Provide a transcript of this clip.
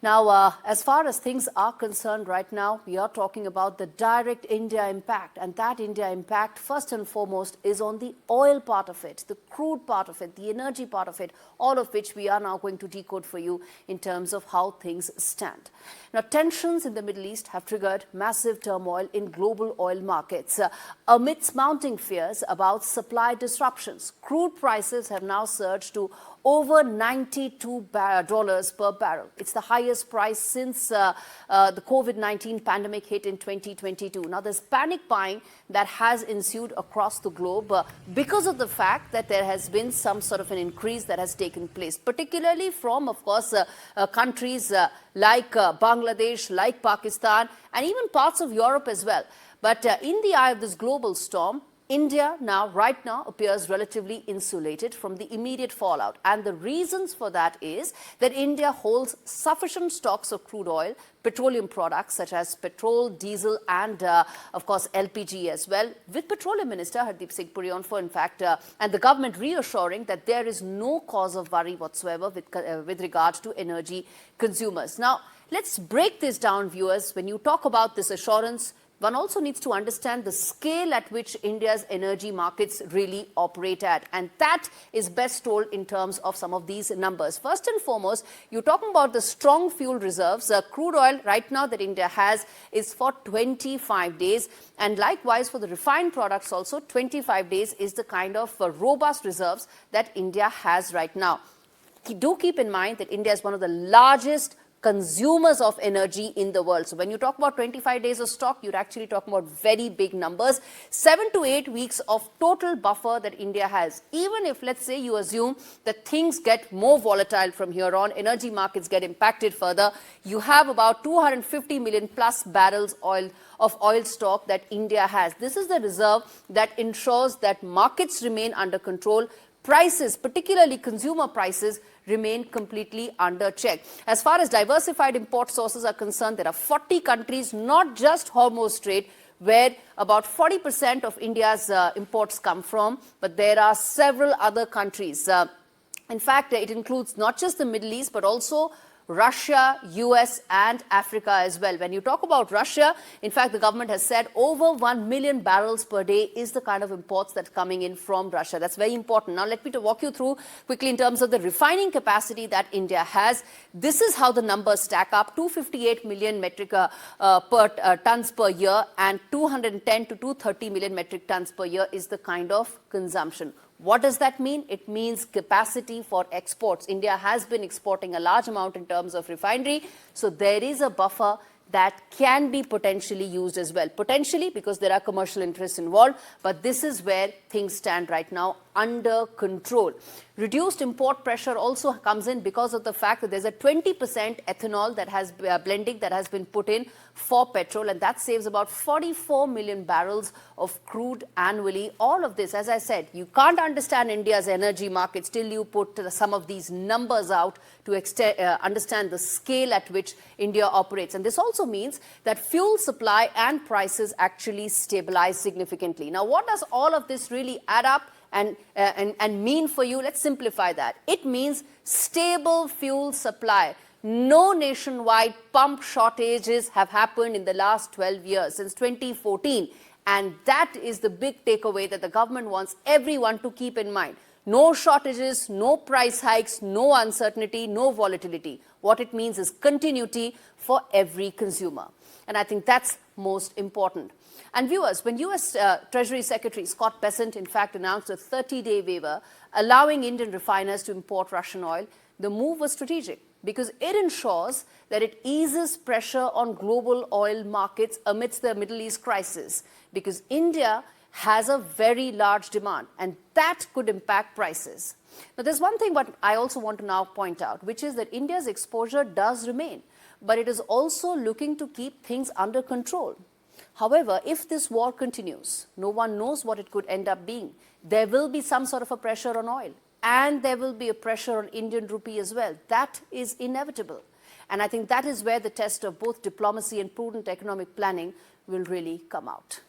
Now, as far as things are concerned right now, we are talking about the direct India impact. And that India impact, first and foremost, is on the oil part of it, the crude part of it, the energy part of it, all of which we are now going to decode for you in terms of how things stand. Now, tensions in the Middle East have triggered massive turmoil in global oil markets. Amidst mounting fears about supply disruptions, crude prices have now surged to over $92 per barrel. It's the highest price since the COVID-19 pandemic hit in 2022. Now, there's panic buying that has ensued across the globe because of the fact that there has been some sort of an increase that has taken place, particularly from, of course, countries like Bangladesh, like Pakistan, and even parts of Europe as well. But in the eye of this global storm, India right now appears relatively insulated from the immediate fallout. And the reasons for that is that India holds sufficient stocks of crude oil, petroleum products such as petrol, diesel and, of course, LPG as well, with Petroleum Minister Hardeep Singh Puri on for, in fact, and the government reassuring that there is no cause of worry whatsoever with regard to energy consumers. Now, let's break this down, viewers. When you talk about this assurance, one also needs to understand the scale at which India's energy markets really operate at. And that is best told in terms of some of these numbers. First and foremost, you're talking about the strong fuel reserves. Crude oil right now that India has is for 25 days. And likewise for the refined products also, 25 days is the kind of robust reserves that India has right now. Do keep in mind that India is one of the largest consumers of energy in the world. So when you talk about 25 days of stock, you're actually talking about very big numbers. 7 to 8 weeks of total buffer that India has. Even if, let's say, you assume that things get more volatile from here on, energy markets get impacted further, you have about 250 million plus barrels of oil stock that India has. This is the reserve that ensures that markets remain under control. Prices, particularly consumer prices, remain completely under check. As far as diversified import sources are concerned, there are 40 countries, not just Hormuz Strait, where about 40% of India's imports come from, but there are several other countries. In fact, it includes not just the Middle East, but also Russia, US and Africa as well. When you talk about Russia, in fact, the government has said over 1 million barrels per day is the kind of imports that's coming in from Russia. That's very important. Now, let me walk you through quickly in terms of the refining capacity that India has. This is how the numbers stack up. 258 million metric tons per year and 210 to 230 million metric tons per year is the kind of consumption. What does that mean? It means capacity for exports. India has been exporting a large amount in terms of refinery. So there is a buffer that can be potentially used as well. Potentially because there are commercial interests involved. But this is where things stand right now, under control. Reduced import pressure also comes in because of the fact that there's a 20% ethanol that has blending that has been put in for petrol, and that saves about 44 million barrels of crude annually. All of this, as I said, you can't understand India's energy markets till you put some of these numbers out to understand the scale at which India operates. And this also means that fuel supply and prices actually stabilize significantly. Now, what does all of this really add up and mean for you? Let's simplify that. It means stable fuel supply. No nationwide pump shortages have happened in the last 12 years, since 2014. And that is the big takeaway that the government wants everyone to keep in mind. No shortages, no price hikes, no uncertainty, no volatility. What it means is continuity for every consumer. And I think that's most important. And viewers, when US Treasury Secretary Scott Bessent, in fact, announced a 30-day waiver allowing Indian refiners to import Russian oil, the move was strategic because it ensures that it eases pressure on global oil markets amidst the Middle East crisis, because India has a very large demand and that could impact prices. Now, there's one thing what I also want to now point out, which is that India's exposure does remain, but it is also looking to keep things under control. However, if this war continues, no one knows what it could end up being. There will be some sort of a pressure on oil, and there will be a pressure on Indian rupee as well. That is inevitable. And I think that is where the test of both diplomacy and prudent economic planning will really come out.